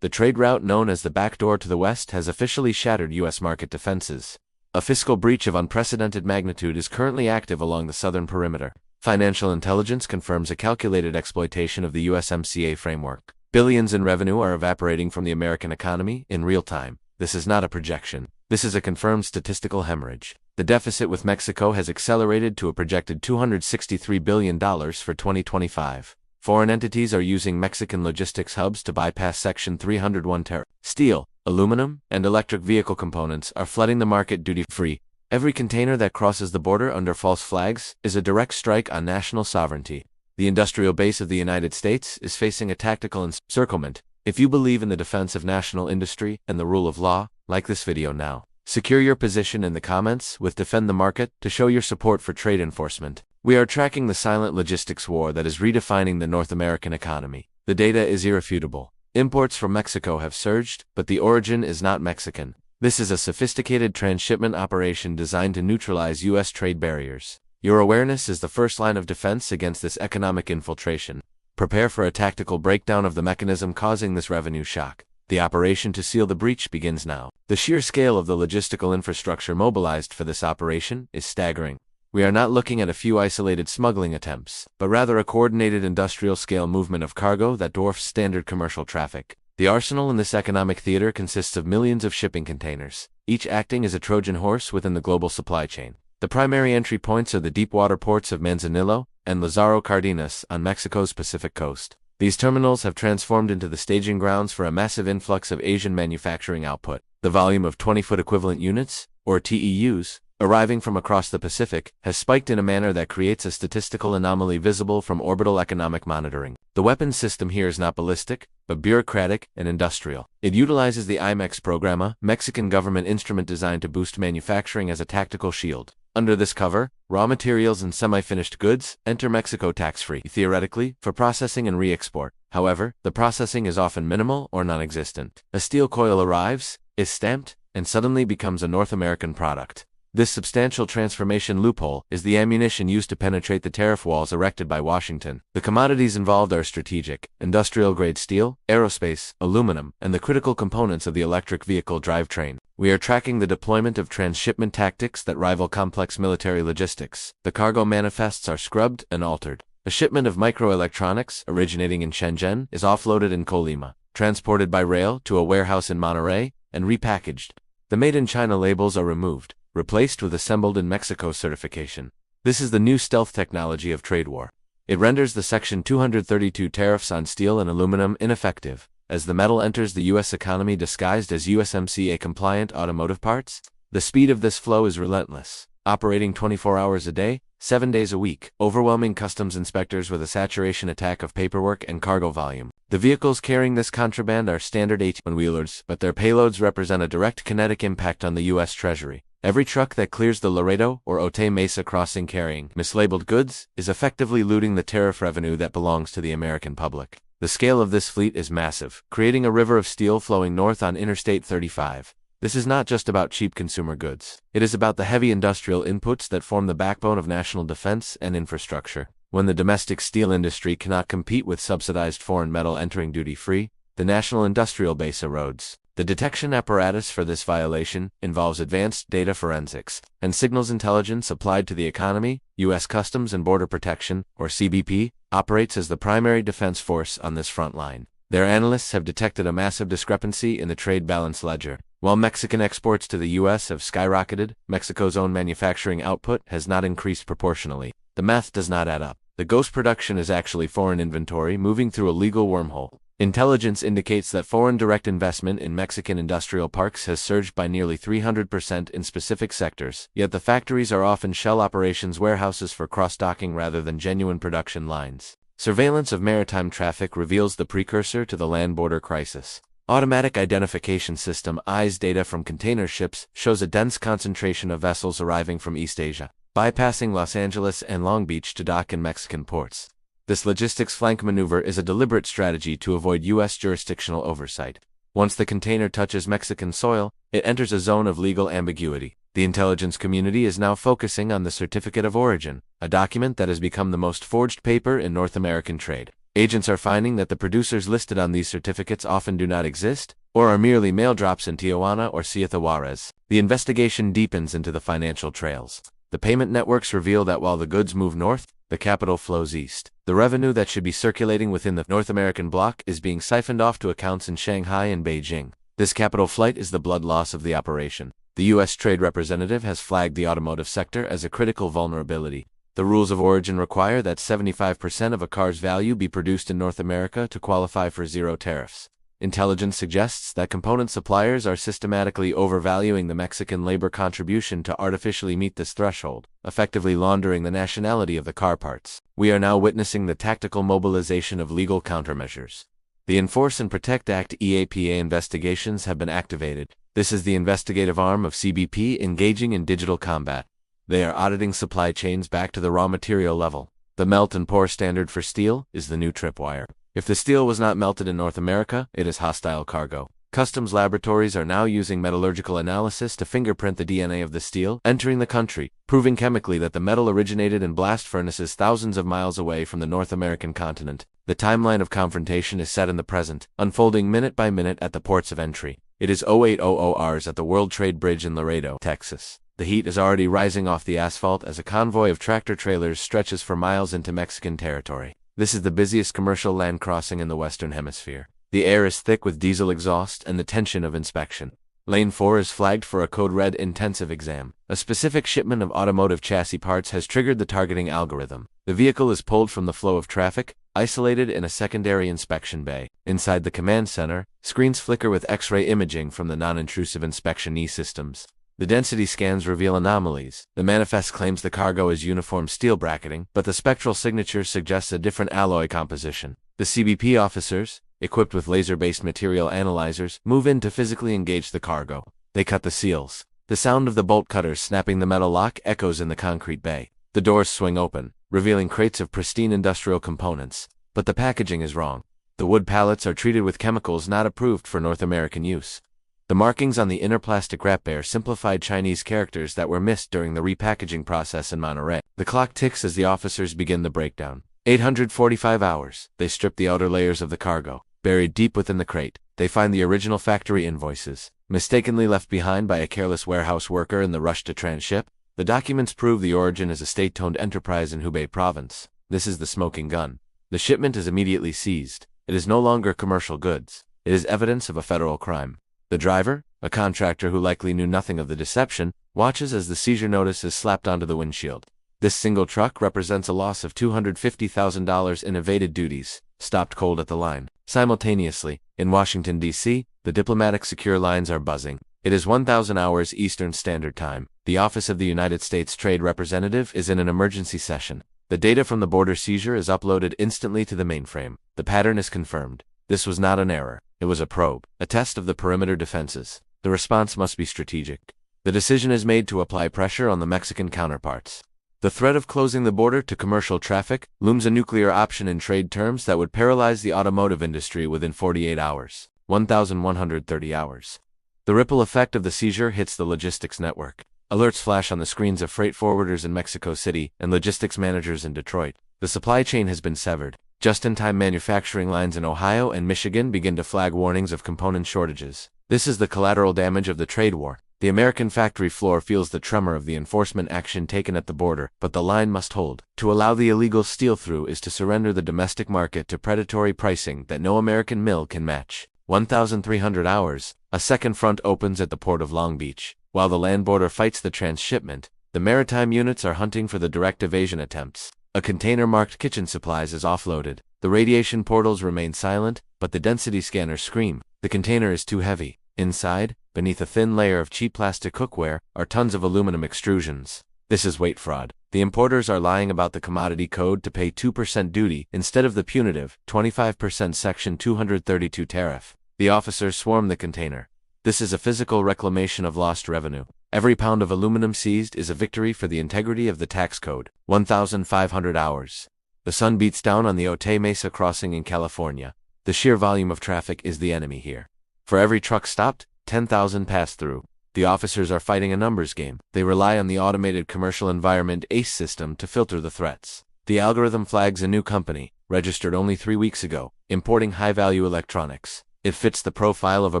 The trade route known as the backdoor to the West has officially shattered U.S. market defenses. A fiscal breach of unprecedented magnitude is currently active along the southern perimeter. Financial intelligence confirms a calculated exploitation of the USMCA framework. Billions in revenue are evaporating from the American economy in real time. This is not a projection. This is a confirmed statistical hemorrhage. The deficit with Mexico has accelerated to a projected $263 billion for 2025. Foreign entities are using Mexican logistics hubs to bypass Section 301 tariff. Steel, aluminum, and electric vehicle components are flooding the market duty-free. Every container that crosses the border under false flags is a direct strike on national sovereignty. The industrial base of the United States is facing a tactical encirclement. If you believe in the defense of national industry and the rule of law, like this video now. Secure your position in the comments with Defend the Market to show your support for trade enforcement. We are tracking the silent logistics war that is redefining the North American economy. The data is irrefutable. Imports from Mexico have surged, but the origin is not Mexican. This is a sophisticated transshipment operation designed to neutralize U.S. trade barriers. Your awareness is the first line of defense against this economic infiltration. Prepare for a tactical breakdown of the mechanism causing this revenue shock. The operation to seal the breach begins now. The sheer scale of the logistical infrastructure mobilized for this operation is staggering. We are not looking at a few isolated smuggling attempts, but rather a coordinated industrial-scale movement of cargo that dwarfs standard commercial traffic. The arsenal in this economic theater consists of millions of shipping containers, each acting as a Trojan horse within the global supply chain. The primary entry points are the deep-water ports of Manzanillo and Lázaro Cárdenas on Mexico's Pacific coast. These terminals have transformed into the staging grounds for a massive influx of Asian manufacturing output. The volume of 20-foot equivalent units, or TEUs, arriving from across the Pacific, has spiked in a manner that creates a statistical anomaly visible from orbital economic monitoring. The weapons system here is not ballistic, but bureaucratic and industrial. It utilizes the IMEX program, a Mexican government instrument designed to boost manufacturing as a tactical shield. Under this cover, raw materials and semi-finished goods enter Mexico tax-free, theoretically, for processing and re-export. However, the processing is often minimal or non-existent. A steel coil arrives, is stamped, and suddenly becomes a North American product. This substantial transformation loophole is the ammunition used to penetrate the tariff walls erected by Washington. The commodities involved are strategic, industrial-grade steel, aerospace, aluminum, and the critical components of the electric vehicle drivetrain. We are tracking the deployment of transshipment tactics that rival complex military logistics. The cargo manifests are scrubbed and altered. A shipment of microelectronics originating in Shenzhen is offloaded in Colima, transported by rail to a warehouse in Monterrey, and repackaged. The Made in China labels are removed, replaced with Assembled in Mexico certification. This is the new stealth technology of trade war. It renders the Section 232 tariffs on steel and aluminum ineffective, as the metal enters the U.S. economy disguised as USMCA-compliant automotive parts. The speed of this flow is relentless, operating 24 hours a day, 7 days a week, overwhelming customs inspectors with a saturation attack of paperwork and cargo volume. The vehicles carrying this contraband are standard 18-wheelers, but their payloads represent a direct kinetic impact on the U.S. Treasury. Every truck that clears the Laredo or Otay Mesa crossing carrying mislabeled goods is effectively looting the tariff revenue that belongs to the American public. The scale of this fleet is massive, creating a river of steel flowing north on Interstate 35. This is not just about cheap consumer goods. It is about the heavy industrial inputs that form the backbone of national defense and infrastructure. When the domestic steel industry cannot compete with subsidized foreign metal entering duty-free, the national industrial base erodes. The detection apparatus for this violation involves advanced data forensics and signals intelligence applied to the economy. U.S. Customs and Border Protection, or CBP, operates as the primary defense force on this front line. Their analysts have detected a massive discrepancy in the trade balance ledger. While Mexican exports to the U.S. have skyrocketed, Mexico's own manufacturing output has not increased proportionally. The math does not add up. The ghost production is actually foreign inventory moving through a legal wormhole. Intelligence indicates that foreign direct investment in Mexican industrial parks has surged by nearly 300% in specific sectors, yet the factories are often shell operations warehouses for cross-docking rather than genuine production lines. Surveillance of maritime traffic reveals the precursor to the land border crisis. Automatic Identification System (EIS) data from container ships shows a dense concentration of vessels arriving from East Asia, bypassing Los Angeles and Long Beach to dock in Mexican ports. This logistics flank maneuver is a deliberate strategy to avoid U.S. jurisdictional oversight. Once the container touches Mexican soil, it enters a zone of legal ambiguity. The intelligence community is now focusing on the Certificate of Origin, a document that has become the most forged paper in North American trade. Agents are finding that the producers listed on these certificates often do not exist, or are merely mail drops in Tijuana or Ciudad Juarez. The investigation deepens into the financial trails. The payment networks reveal that while the goods move north, the capital flows east. The revenue that should be circulating within the North American bloc is being siphoned off to accounts in Shanghai and Beijing. This capital flight is the blood loss of the operation. The U.S. Trade Representative has flagged the automotive sector as a critical vulnerability. The rules of origin require that 75% of a car's value be produced in North America to qualify for zero tariffs. Intelligence suggests that component suppliers are systematically overvaluing the Mexican labor contribution to artificially meet this threshold, effectively laundering the nationality of the car parts. We are now witnessing the tactical mobilization of legal countermeasures. The Enforce and Protect Act (EAPA) investigations have been activated. This is the investigative arm of CBP engaging in digital combat. They are auditing supply chains back to the raw material level. The melt and pour standard for steel is the new tripwire. If the steel was not melted in North America, it is hostile cargo. Customs laboratories are now using metallurgical analysis to fingerprint the DNA of the steel entering the country, proving chemically that the metal originated in blast furnaces thousands of miles away from the North American continent. The timeline of confrontation is set in the present, unfolding minute by minute at the ports of entry. It is 0800 hours at the World Trade Bridge in Laredo, Texas. The heat is already rising off the asphalt as a convoy of tractor-trailers stretches for miles into Mexican territory. This is the busiest commercial land crossing in the Western Hemisphere. The air is thick with diesel exhaust and the tension of inspection. Lane 4 is flagged for a code red intensive exam. A specific shipment of automotive chassis parts has triggered the targeting algorithm. The vehicle is pulled from the flow of traffic, isolated in a secondary inspection bay. Inside the command center, screens flicker with X-ray imaging from the non-intrusive inspection E-systems. The density scans reveal anomalies. The manifest claims the cargo is uniform steel bracketing, but the spectral signature suggests a different alloy composition. The CBP officers, equipped with laser-based material analyzers, move in to physically engage the cargo. They cut the seals. The sound of the bolt cutters snapping the metal lock echoes in the concrete bay. The doors swing open, revealing crates of pristine industrial components. But the packaging is wrong. The wood pallets are treated with chemicals not approved for North American use. The markings on the inner plastic wrap bear simplified Chinese characters that were missed during the repackaging process in Monterrey. The clock ticks as the officers begin the breakdown. 845 hours. They strip the outer layers of the cargo. Buried deep within the crate, they find the original factory invoices. Mistakenly left behind by a careless warehouse worker in the rush to transship, the documents prove the origin is a state-owned enterprise in Hubei province. This is the smoking gun. The shipment is immediately seized. It is no longer commercial goods. It is evidence of a federal crime. The driver, a contractor who likely knew nothing of the deception, watches as the seizure notice is slapped onto the windshield. This single truck represents a loss of $250,000 in evaded duties, stopped cold at the line. Simultaneously, in Washington, D.C., the diplomatic secure lines are buzzing. It is 1000 hours Eastern Standard Time. The Office of the United States Trade Representative is in an emergency session. The data from the border seizure is uploaded instantly to the mainframe. The pattern is confirmed. This was not an error. It was a probe, a test of the perimeter defenses. The response must be strategic. The decision is made to apply pressure on the Mexican counterparts. The threat of closing the border to commercial traffic looms, a nuclear option in trade terms that would paralyze the automotive industry within 48 hours, 1,130 hours. The ripple effect of the seizure hits the logistics network. Alerts flash on the screens of freight forwarders in Mexico City and logistics managers in Detroit. The supply chain has been severed. Just-in-time manufacturing lines in Ohio and Michigan begin to flag warnings of component shortages. This is the collateral damage of the trade war. The American factory floor feels the tremor of the enforcement action taken at the border, but the line must hold. To allow the illegal steal through is to surrender the domestic market to predatory pricing that no American mill can match. 1,300 hours, a second front opens at the port of Long Beach. While the land border fights the transshipment, the maritime units are hunting for the direct evasion attempts. A container marked kitchen supplies is offloaded. The radiation portals remain silent, but the density scanners scream. The container is too heavy. Inside, beneath a thin layer of cheap plastic cookware, are tons of aluminum extrusions. This is weight fraud. The importers are lying about the commodity code to pay 2% duty instead of the punitive 25% Section 232 tariff. The officers swarm the container. This is a physical reclamation of lost revenue. Every pound of aluminum seized is a victory for the integrity of the tax code. 1,500 hours. The sun beats down on the Otay Mesa crossing in California. The sheer volume of traffic is the enemy here. For every truck stopped, 10,000 pass through. The officers are fighting a numbers game. They rely on the automated commercial environment ACE system to filter the threats. The algorithm flags a new company, registered only 3 weeks ago, importing high-value electronics. It fits the profile of a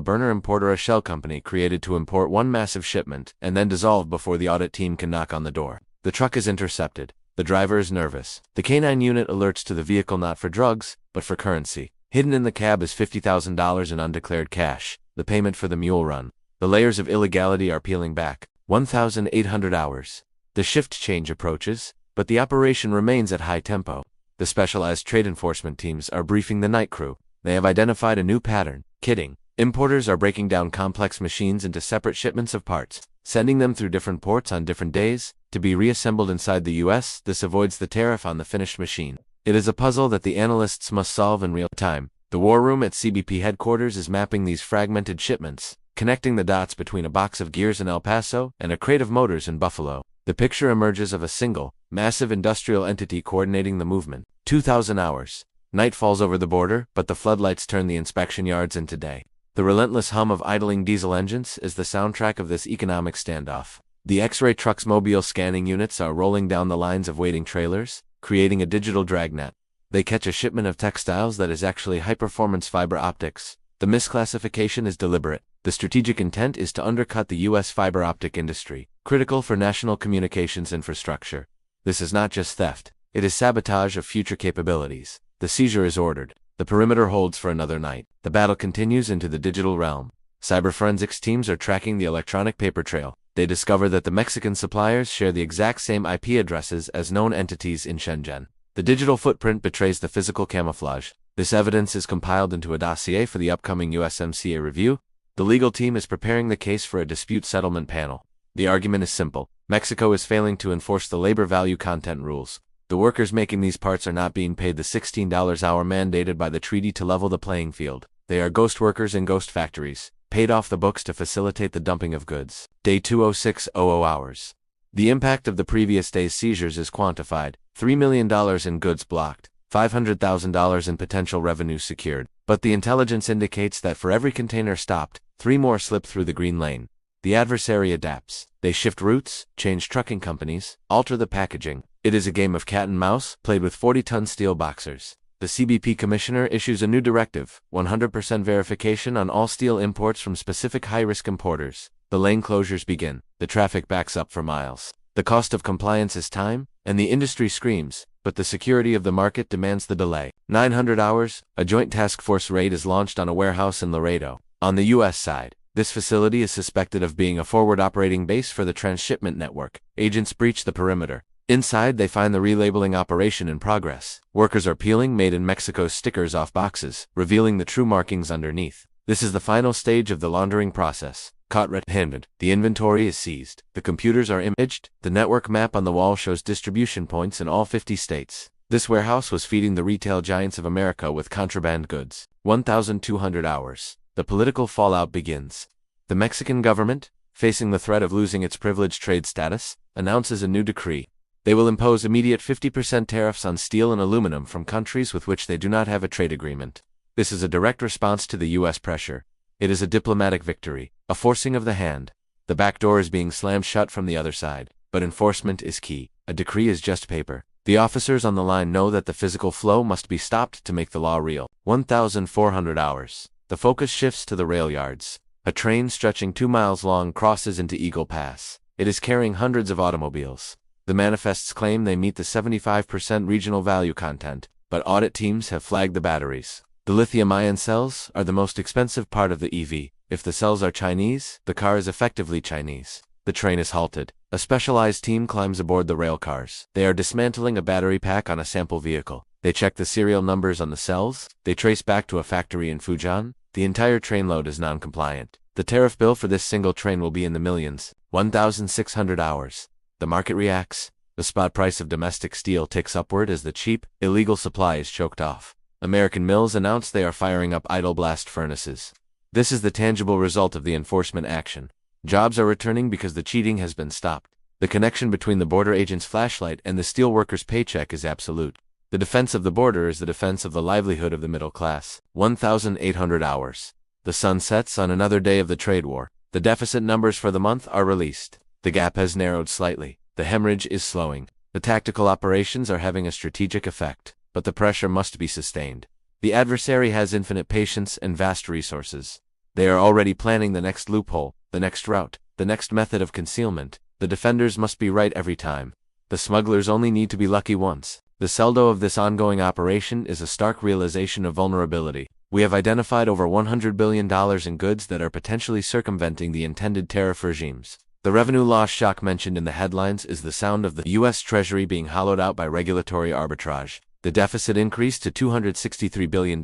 burner importer, a shell company created to import one massive shipment and then dissolve before the audit team can knock on the door. The truck is intercepted. The driver is nervous. The canine unit alerts to the vehicle not for drugs, but for currency. Hidden in the cab is $50,000 in undeclared cash, the payment for the mule run. The layers of illegality are peeling back. 1,800 hours. The shift change approaches, but the operation remains at high tempo. The specialized trade enforcement teams are briefing the night crew. They have identified a new pattern. Kitting. Importers are breaking down complex machines into separate shipments of parts, sending them through different ports on different days, to be reassembled inside the U.S. This avoids the tariff on the finished machine. It is a puzzle that the analysts must solve in real time. The war room at CBP headquarters is mapping these fragmented shipments, connecting the dots between a box of gears in El Paso and a crate of motors in Buffalo. The picture emerges of a single, massive industrial entity coordinating the movement. 2,000 hours. Night falls over the border, but the floodlights turn the inspection yards into day. The relentless hum of idling diesel engines is the soundtrack of this economic standoff. The X-ray trucks' mobile scanning units are rolling down the lines of waiting trailers, creating a digital dragnet. They catch a shipment of textiles that is actually high-performance fiber optics. The misclassification is deliberate. The strategic intent is to undercut the U.S. fiber optic industry, critical for national communications infrastructure. This is not just theft. It is sabotage of future capabilities. The seizure is ordered. The perimeter holds for another night. The battle continues into the digital realm. Cyber forensics teams are tracking the electronic paper trail. They discover that the Mexican suppliers share the exact same IP addresses as known entities in Shenzhen. The digital footprint betrays the physical camouflage. This evidence is compiled into a dossier for the upcoming USMCA review. The legal team is preparing the case for a dispute settlement panel. The argument is simple. Mexico is failing to enforce the labor value content rules. The workers making these parts are not being paid the $16 hour mandated by the treaty to level the playing field. They are ghost workers in ghost factories, paid off the books to facilitate the dumping of goods. Day 20600 hours. The impact of the previous day's seizures is quantified. $3 million in goods blocked, $500,000 in potential revenue secured. But the intelligence indicates that for every container stopped, 3 more slip through the green lane. The adversary adapts. They shift routes, change trucking companies, alter the packaging. It is a game of cat and mouse, played with 40-ton steel boxers. The CBP commissioner issues a new directive, 100% verification on all steel imports from specific high-risk importers. The lane closures begin. The traffic backs up for miles. The cost of compliance is time, and the industry screams, but the security of the market demands the delay. 900 hours, a joint task force raid is launched on a warehouse in Laredo. On the U.S. side, this facility is suspected of being a forward operating base for the transshipment network. Agents breach the perimeter. Inside, they find the relabeling operation in progress. Workers are peeling Made in Mexico stickers off boxes, revealing the true markings underneath. This is the final stage of the laundering process. Caught red-handed, the inventory is seized. The computers are imaged. The network map on the wall shows distribution points in all 50 states. This warehouse was feeding the retail giants of America with contraband goods. 1,200 hours. The political fallout begins. The Mexican government, facing the threat of losing its privileged trade status, announces a new decree. They will impose immediate 50% tariffs on steel and aluminum from countries with which they do not have a trade agreement. This is a direct response to the U.S. pressure. It is a diplomatic victory, a forcing of the hand. The back door is being slammed shut from the other side, but enforcement is key. A decree is just paper. The officers on the line know that the physical flow must be stopped to make the law real. 1,400 hours. The focus shifts to the rail yards. A train stretching 2 miles long crosses into Eagle Pass. It is carrying hundreds of automobiles. The manifests claim they meet the 75% regional value content, but audit teams have flagged the batteries. The lithium-ion cells are the most expensive part of the EV. If the cells are Chinese, the car is effectively Chinese. The train is halted. A specialized team climbs aboard the rail cars. They are dismantling a battery pack on a sample vehicle. They check the serial numbers on the cells. They trace back to a factory in Fujian. The entire train load is non-compliant. The tariff bill for this single train will be in the millions. 1,600 hours. The market reacts. The spot price of domestic steel ticks upward as the cheap, illegal supply is choked off. American mills announce they are firing up idle blast furnaces. This is the tangible result of the enforcement action. Jobs are returning because the cheating has been stopped. The connection between the border agent's flashlight and the steel worker's paycheck is absolute. The defense of the border is the defense of the livelihood of the middle class. 1,800 hours. The sun sets on another day of the trade war. The deficit numbers for the month are released. The gap has narrowed slightly. The hemorrhage is slowing. The tactical operations are having a strategic effect. but the pressure must be sustained. The adversary has infinite patience and vast resources. They are already planning the next loophole, the next route, the next method of concealment. The defenders must be right every time. The smugglers only need to be lucky once. The saldo of this ongoing operation is a stark realization of vulnerability. We have identified over $100 billion in goods that are potentially circumventing the intended tariff regimes. The revenue loss shock mentioned in the headlines is the sound of the U.S. Treasury being hollowed out by regulatory arbitrage. The deficit increase to $263 billion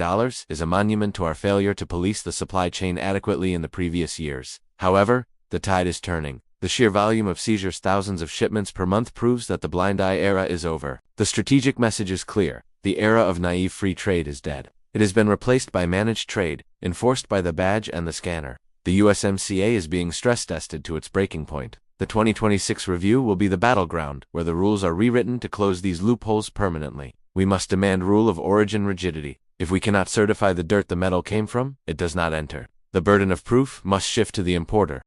is a monument to our failure to police the supply chain adequately in the previous years. However, the tide is turning. The sheer volume of seizures, thousands of shipments per month, proves that the blind eye era is over. The strategic message is clear. The era of naive free trade is dead. It has been replaced by managed trade, enforced by the badge and the scanner. The USMCA is being stress-tested to its breaking point. The 2026 review will be the battleground, where the rules are rewritten to close these loopholes permanently. We must demand rule of origin rigidity. If we cannot certify the dirt the metal came from, it does not enter. The burden of proof must shift to the importer.